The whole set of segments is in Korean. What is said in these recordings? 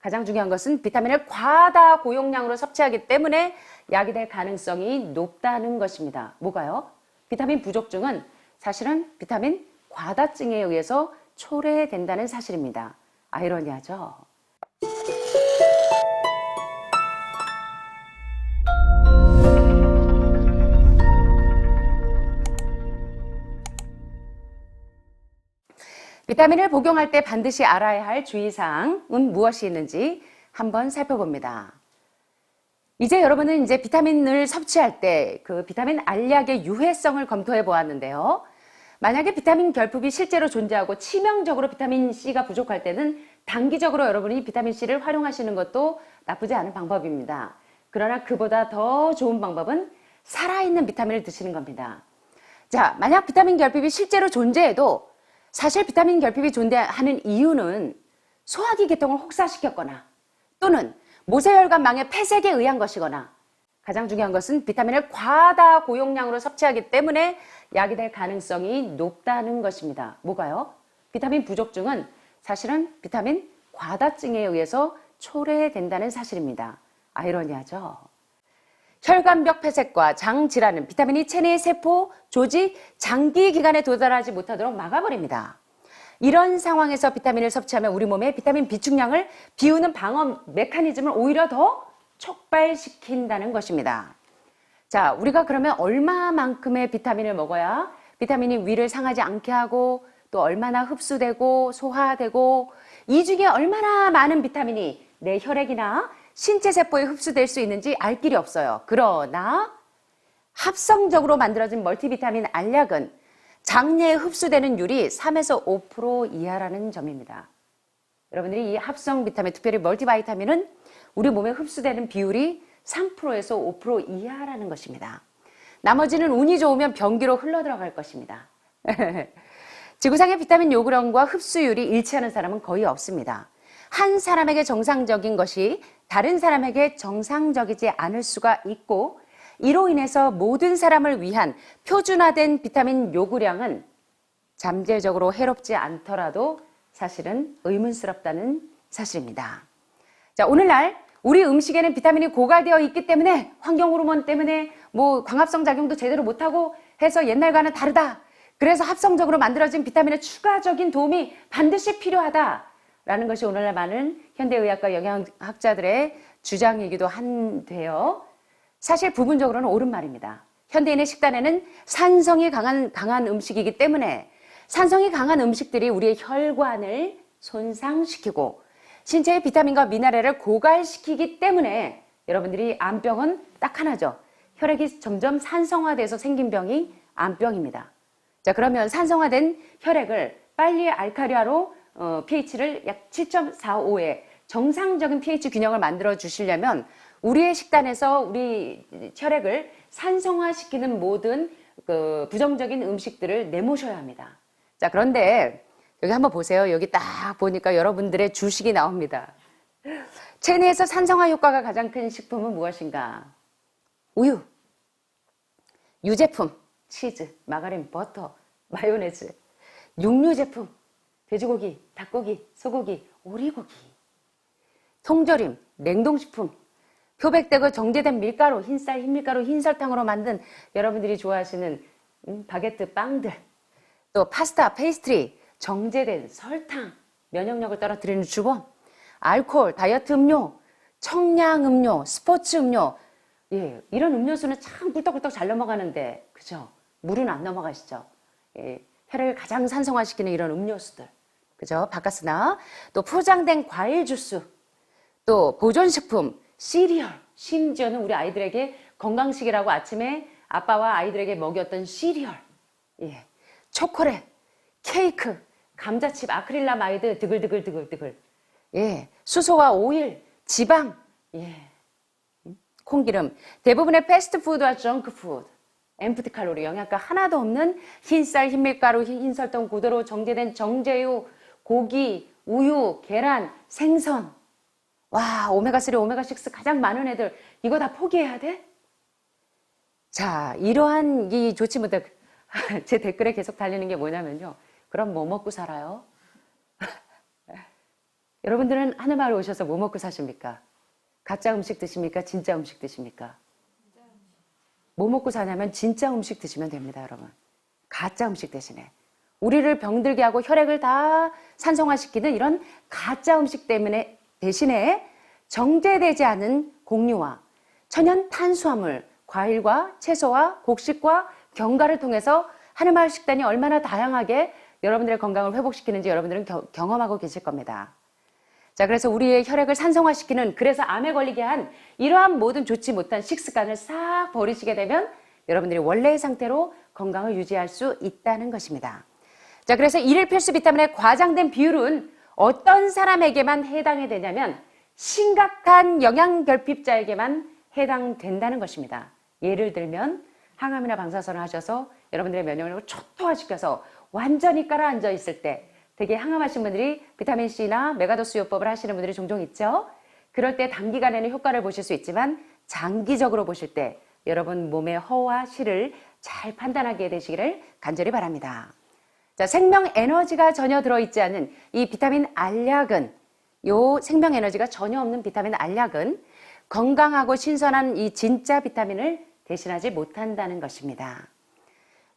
가장 중요한 것은 비타민을 과다 고용량으로 섭취하기 때문에 약이 될 가능성이 높다는 것입니다. 뭐가요? 비타민 부족증은 사실은 비타민 과다증에 의해서 초래된다는 사실입니다. 아이러니하죠? 비타민을 복용할 때 반드시 알아야 할 주의사항은 무엇이 있는지 한번 살펴봅니다. 이제 여러분은 비타민을 섭취할 때 그 비타민 알약의 유해성을 검토해 보았는데요. 만약에 비타민 결핍이 실제로 존재하고 치명적으로 비타민 C가 부족할 때는 단기적으로 여러분이 비타민 C를 활용하시는 것도 나쁘지 않은 방법입니다. 그러나 그보다 더 좋은 방법은 살아있는 비타민을 드시는 겁니다. 자, 만약 비타민 결핍이 실제로 존재해도 사실 비타민 결핍이 존재하는 이유는 소화기 계통을 혹사시켰거나 또는 모세혈관망의 폐색에 의한 것이거나 가장 중요한 것은 비타민을 과다 고용량으로 섭취하기 때문에 약이 될 가능성이 높다는 것입니다. 뭐가요? 비타민 부족증은 사실은 비타민 과다증에 의해서 초래된다는 사실입니다. 아이러니하죠? 혈관벽 폐색과 장 질환은 비타민이 체내 세포, 조직, 장기 기관에 도달하지 못하도록 막아버립니다. 이런 상황에서 비타민을 섭취하면 우리 몸의 비타민 비축량을 비우는 방어 메커니즘을 오히려 더 촉발시킨다는 것입니다. 자, 우리가 그러면 얼마만큼의 비타민을 먹어야 비타민이 위를 상하지 않게 하고 또 얼마나 흡수되고 소화되고 이 중에 얼마나 많은 비타민이 내 혈액이나 신체 세포에 흡수될 수 있는지 알 길이 없어요. 그러나 합성적으로 만들어진 멀티비타민 알약은 장내에 흡수되는 율이 3에서 5% 이하라는 점입니다. 여러분들이 이 합성 비타민, 특별히 멀티바이타민은 우리 몸에 흡수되는 비율이 3%에서 5% 이하라는 것입니다. 나머지는 운이 좋으면 변기로 흘러들어갈 것입니다. 지구상의 비타민 요구량과 흡수율이 일치하는 사람은 거의 없습니다. 한 사람에게 정상적인 것이 다른 사람에게 정상적이지 않을 수가 있고 이로 인해서 모든 사람을 위한 표준화된 비타민 요구량은 잠재적으로 해롭지 않더라도 사실은 의문스럽다는 사실입니다. 자, 오늘날 우리 음식에는 비타민이 고갈되어 있기 때문에 환경 호르몬 때문에 광합성 작용도 제대로 못하고 해서 옛날과는 다르다. 그래서 합성적으로 만들어진 비타민의 추가적인 도움이 반드시 필요하다라는 것이 오늘날 많은 현대의학과 영양학자들의 주장이기도 한데요. 사실 부분적으로는 옳은 말입니다. 현대인의 식단에는 산성이 강한 음식이기 때문에 산성이 강한 음식들이 우리의 혈관을 손상시키고 신체의 비타민과 미네랄을 고갈시키기 때문에 여러분들이 암병은 딱 하나죠. 혈액이 점점 산성화돼서 생긴 병이 암병입니다. 자, 그러면 산성화된 혈액을 빨리 알칼리화로 pH를 약 7.45의 정상적인 pH 균형을 만들어 주시려면 우리의 식단에서 우리 혈액을 산성화시키는 모든 부정적인 음식들을 내모셔야 합니다. 자, 그런데 여기 한번 보세요. 여기 딱 보니까 여러분들의 주식이 나옵니다. 체내에서 산성화 효과가 가장 큰 식품은 무엇인가? 우유, 유제품, 치즈, 마가린, 버터, 마요네즈, 육류 제품, 돼지고기, 닭고기, 소고기, 오리고기, 통조림, 냉동식품, 표백되고 정제된 밀가루, 흰쌀, 흰밀가루, 흰설탕으로 만든 여러분들이 좋아하시는 바게트, 빵들, 또 파스타, 페이스트리, 정제된 설탕, 면역력을 떨어뜨리는 주범, 알코올, 다이어트 음료, 청량 음료, 스포츠 음료, 예, 이런 음료수는 참 꿀떡꿀떡 잘 넘어가는데, 그죠? 물은 안 넘어가시죠? 예, 혈액을 가장 산성화시키는 이런 음료수들, 그죠? 바카스나, 또 포장된 과일 주스, 또 보존식품, 시리얼, 심지어는 우리 아이들에게 건강식이라고 아침에 아빠와 아이들에게 먹였던 시리얼, 예, 초콜릿, 케이크, 감자칩, 아크릴라마이드, 드글드글드글드글, 예, 수소와 오일, 지방, 예, 콩기름, 대부분의 패스트푸드와 정크푸드, 엠프티 칼로리, 영양가 하나도 없는 흰쌀, 흰밀가루, 흰설탕, 고도로 정제된 정제유, 고기, 우유, 계란, 생선. 와, 오메가3, 오메가6 가장 많은 애들 이거 다 포기해야 돼? 자, 이러한 이 좋지 못한 제 댓글에 계속 달리는 게 뭐냐면요. 그럼 뭐 먹고 살아요? 여러분들은 하늘마을 오셔서 뭐 먹고 사십니까? 가짜 음식 드십니까? 진짜 음식 드십니까? 뭐 먹고 사냐면 진짜 음식 드시면 됩니다, 여러분. 가짜 음식 대신에. 우리를 병들게 하고 혈액을 다 산성화시키는 이런 가짜 음식 때문에 대신에 정제되지 않은 곡류와 천연 탄수화물, 과일과 채소와 곡식과 견과를 통해서 하늘마을 식단이 얼마나 다양하게 여러분들의 건강을 회복시키는지 여러분들은 경험하고 계실 겁니다. 자, 그래서 우리의 혈액을 산성화시키는, 그래서 암에 걸리게 한 이러한 모든 좋지 못한 식습관을 싹 버리시게 되면 여러분들이 원래의 상태로 건강을 유지할 수 있다는 것입니다. 자, 그래서 일일 필수 비타민의 과장된 비율은 어떤 사람에게만 해당이 되냐면 심각한 영양 결핍자에게만 해당된다는 것입니다. 예를 들면 항암이나 방사선을 하셔서 여러분들의 면역력을 초토화시켜서 완전히 깔아앉아 있을 때, 되게 항암하신 분들이 비타민C나 메가도스 요법을 하시는 분들이 종종 있죠. 그럴 때 단기간에는 효과를 보실 수 있지만 장기적으로 보실 때 여러분 몸의 허와 실을 잘 판단하게 되시기를 간절히 바랍니다. 자, 생명 에너지가 전혀 들어있지 않은 이 비타민 알약은, 요 생명 에너지가 전혀 없는 비타민 알약은 건강하고 신선한 이 진짜 비타민을 대신하지 못한다는 것입니다.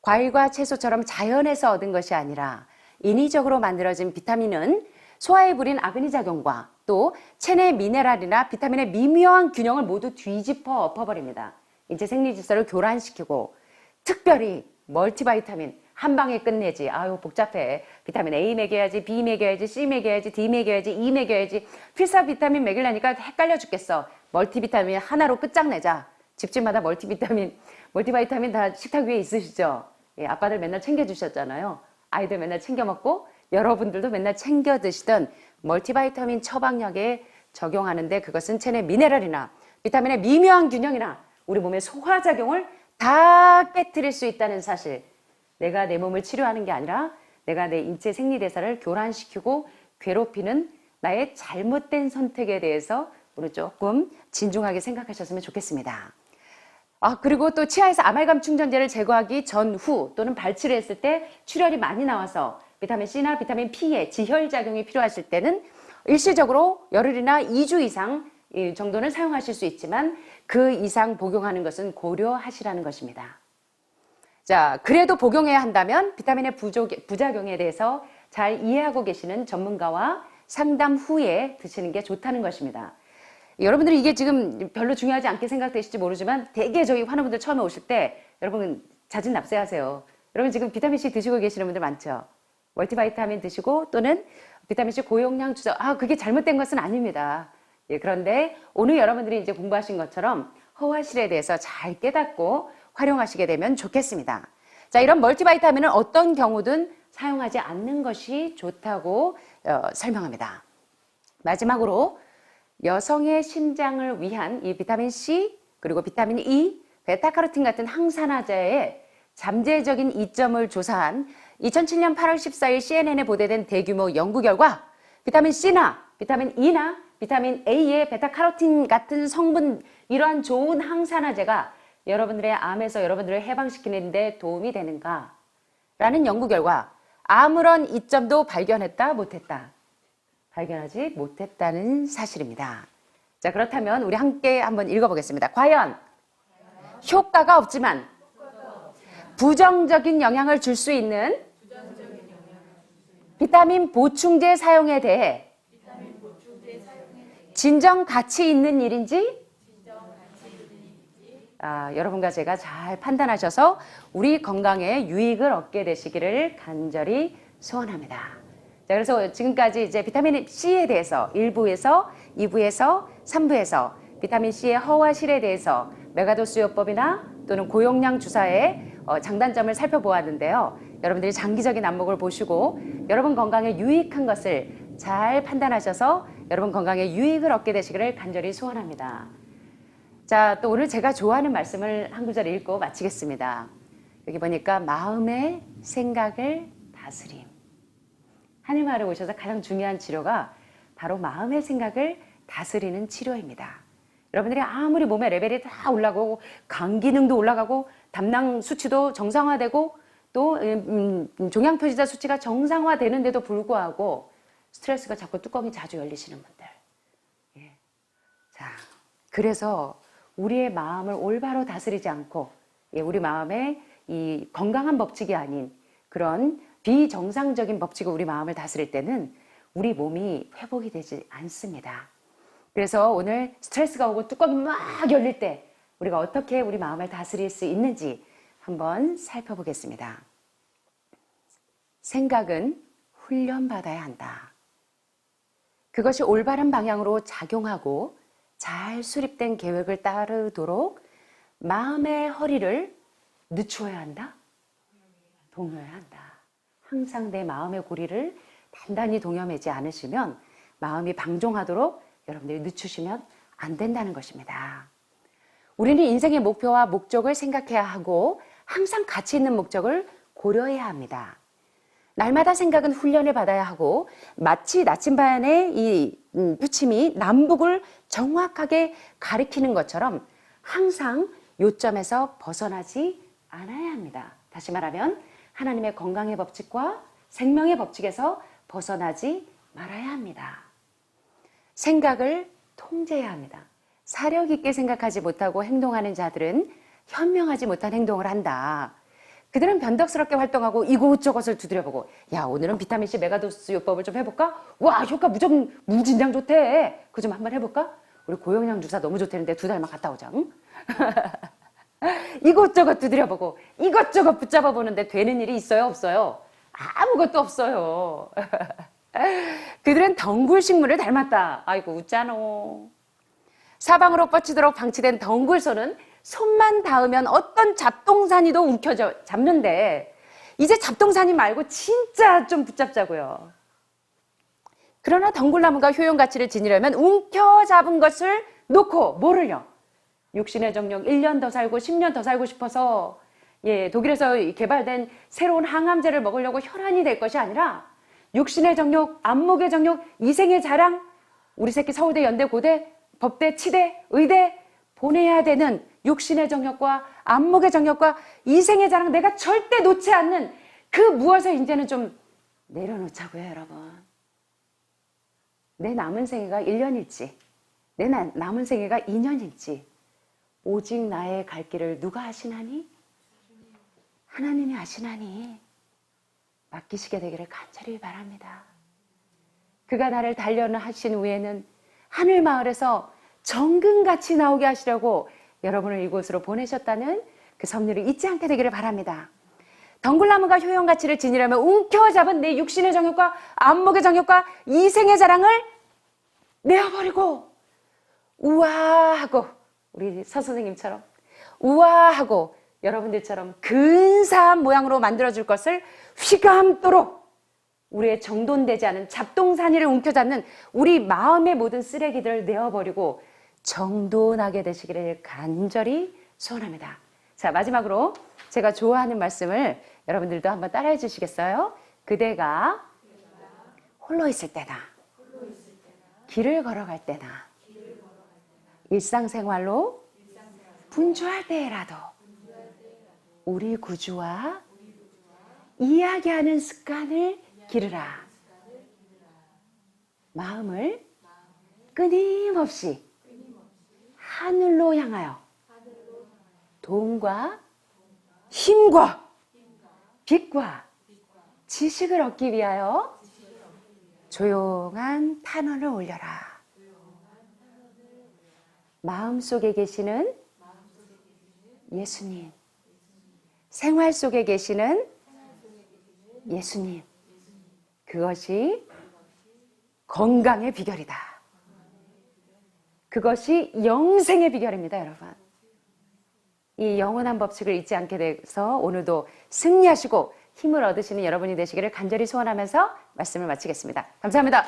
과일과 채소처럼 자연에서 얻은 것이 아니라 인위적으로 만들어진 비타민은 소화에 부린 아그니작용과 또 체내 미네랄이나 비타민의 미묘한 균형을 모두 뒤집어 엎어버립니다. 인체 생리질서를 교란시키고 특별히 멀티바이타민 한 방에 끝내지. 아유 복잡해. 비타민 A 먹여야지, B 먹여야지, C 먹여야지, D 먹여야지, E 먹여야지. 필사 비타민 먹이려니까 헷갈려 죽겠어. 멀티비타민 하나로 끝장내자. 집집마다 멀티바이타민 다 식탁 위에 있으시죠? 예, 아빠들 맨날 챙겨주셨잖아요. 아이들 맨날 챙겨 먹고 여러분들도 맨날 챙겨 드시던 멀티바이타민 처방약에 적용하는데, 그것은 체내 미네랄이나 비타민의 미묘한 균형이나 우리 몸의 소화작용을 다 깨트릴 수 있다는 사실. 내가 내 몸을 치료하는 게 아니라 내가 내 인체 생리대사를 교란시키고 괴롭히는 나의 잘못된 선택에 대해서 오늘 조금 진중하게 생각하셨으면 좋겠습니다. 그리고 또 치아에서 아말감 충전제를 제거하기 전후 또는 발치를 했을 때 출혈이 많이 나와서 비타민C나 비타민 P의 지혈작용이 필요하실 때는 일시적으로 열흘이나 2주 이상 정도는 사용하실 수 있지만 그 이상 복용하는 것은 고려하시라는 것입니다. 자, 그래도 복용해야 한다면 비타민의 부작용에 대해서 잘 이해하고 계시는 전문가와 상담 후에 드시는 게 좋다는 것입니다. 여러분들이 이게 지금 별로 중요하지 않게 생각되실지 모르지만 대개 저희 환우분들 처음에 오실 때 여러분 자진 납세하세요. 여러분 지금 비타민C 드시고 계시는 분들 많죠? 멀티바이타민 드시고 또는 비타민C 고용량 주사, 그게 잘못된 것은 아닙니다. 예, 그런데 오늘 여러분들이 이제 공부하신 것처럼 허화실에 대해서 잘 깨닫고 활용하시게 되면 좋겠습니다. 자, 이런 멀티바이타민은 어떤 경우든 사용하지 않는 것이 좋다고 설명합니다. 마지막으로 여성의 심장을 위한 이 비타민C 그리고 비타민 E, 베타카로틴 같은 항산화제의 잠재적인 이점을 조사한 2007년 8월 14일 CNN에 보도된 대규모 연구 결과 비타민C나 비타민 E나 비타민 A의 베타카로틴 같은 성분, 이러한 좋은 항산화제가 여러분들의 암에서 여러분들을 해방시키는 데 도움이 되는가? 라는 연구 결과 아무런 이점도 발견했다 못했다. 발견하지 못했다는 사실입니다. 자, 그렇다면 우리 함께 한번 읽어보겠습니다. 과연 효과가 없지만 부정적인 영향을 줄 수 있는 비타민 보충제 사용에 대해 진정 가치 있는 일인지 여러분과 제가 잘 판단하셔서 우리 건강에 유익을 얻게 되시기를 간절히 소원합니다. 자, 그래서 지금까지 이제 비타민 C에 대해서 1부에서 2부에서 3부에서 비타민 C의 허화실에 대해서 메가도스 요법이나 또는 고용량 주사의 장단점을 살펴보았는데요. 여러분들이 장기적인 안목을 보시고 여러분 건강에 유익한 것을 잘 판단하셔서 여러분 건강에 유익을 얻게 되시기를 간절히 소원합니다. 자, 또 오늘 제가 좋아하는 말씀을 한 구절 읽고 마치겠습니다. 여기 보니까 마음의 생각을 다스림. 하늘마을에 오셔서 가장 중요한 치료가 바로 마음의 생각을 다스리는 치료입니다. 여러분들이 아무리 몸의 레벨이 다 올라가고 간 기능도 올라가고 담낭 수치도 정상화되고 또 종양표시자 수치가 정상화되는데도 불구하고 스트레스가 자꾸 뚜껑이 자주 열리시는 분들. 예. 자, 그래서 우리의 마음을 올바로 다스리지 않고, 예, 우리 마음에 이 건강한 법칙이 아닌 그런 비정상적인 법칙으로 우리 마음을 다스릴 때는 우리 몸이 회복이 되지 않습니다. 그래서 오늘 스트레스가 오고 뚜껑이 막 열릴 때 우리가 어떻게 우리 마음을 다스릴 수 있는지 한번 살펴보겠습니다. 생각은 훈련받아야 한다. 그것이 올바른 방향으로 작용하고 잘 수립된 계획을 따르도록 마음의 허리를 늦추어야 한다. 동여야 한다. 항상 내 마음의 고리를 단단히 동여매지 않으시면 마음이 방종하도록 여러분들이 늦추시면 안 된다는 것입니다. 우리는 인생의 목표와 목적을 생각해야 하고 항상 가치 있는 목적을 고려해야 합니다. 날마다 생각은 훈련을 받아야 하고 마치 나침반의 이 표침이 남북을 정확하게 가리키는 것처럼 항상 요점에서 벗어나지 않아야 합니다. 다시 말하면 하나님의 건강의 법칙과 생명의 법칙에서 벗어나지 말아야 합니다. 생각을 통제해야 합니다. 사력 있게 생각하지 못하고 행동하는 자들은 현명하지 못한 행동을 한다. 그들은 변덕스럽게 활동하고 이곳저곳을 두드려보고, 야, 오늘은 비타민C 메가도스 요법을 좀 해볼까? 와, 효과 무진장 좋대. 그거 좀 한번 해볼까? 우리 고영양 주사 너무 좋다는데 2달만 갔다 오자. 응? 이것저것 두드려보고 이것저것 붙잡아보는데 되는 일이 있어요, 없어요? 아무것도 없어요. 그들은 덩굴식물을 닮았다. 아이고, 웃잖아. 사방으로 뻗치도록 방치된 덩굴소는 손만 닿으면 어떤 잡동사니도 움켜져 잡는데 이제 잡동사니 말고 진짜 좀 붙잡자고요. 그러나 덩굴나무가 효용 가치를 지니려면 움켜잡은 것을 놓고 뭐를요? 육신의 정력 1년 더 살고 10년 더 살고 싶어서 독일에서 개발된 새로운 항암제를 먹으려고 혈안이 될 것이 아니라 육신의 정력, 안목의 정력, 이생의 자랑, 우리 새끼 서울대, 연대, 고대, 법대, 치대, 의대 보내야 되는 육신의 정력과 안목의 정력과 이생의 자랑 내가 절대 놓지 않는 그 무엇을 이제는 좀 내려놓자고요, 여러분. 내 남은 생애가 1년일지 내 남은 생애가 2년일지 오직 나의 갈 길을 누가 아시나니? 하나님이 아시나니 맡기시게 되기를 간절히 바랍니다. 그가 나를 단련하신 후에는 하늘 마을에서 정금같이 나오게 하시려고 여러분을 이곳으로 보내셨다는 그 섭리를 잊지 않게 되기를 바랍니다. 덩굴나무가 효용 가치를 지니려면 움켜잡은 내 육신의 정욕과 안목의 정욕과 이생의 자랑을 내어버리고 우아하고 우리 서선생님처럼 우아하고 여러분들처럼 근사한 모양으로 만들어줄 것을 휘감도록 우리의 정돈되지 않은 잡동사니를 움켜잡는 우리 마음의 모든 쓰레기들을 내어버리고 정돈하게 되시기를 간절히 소원합니다. 자, 마지막으로 제가 좋아하는 말씀을 여러분들도 한번 따라해 주시겠어요? 그대가 홀로 있을 때나 길을 걸어갈 때나 일상생활로 분주할 때라도 우리 구주와 이야기하는 습관을 기르라. 마음을 끊임없이 하늘로 향하여 돈과 힘과 빛과 지식을 얻기 위하여 조용한 탄원을 올려라. 마음속에 계시는 예수님, 생활 속에 계시는 예수님, 그것이 건강의 비결이다. 그것이 영생의 비결입니다, 여러분. 이 영원한 법칙을 잊지 않게 돼서 오늘도 승리하시고 힘을 얻으시는 여러분이 되시기를 간절히 소원하면서 말씀을 마치겠습니다. 감사합니다.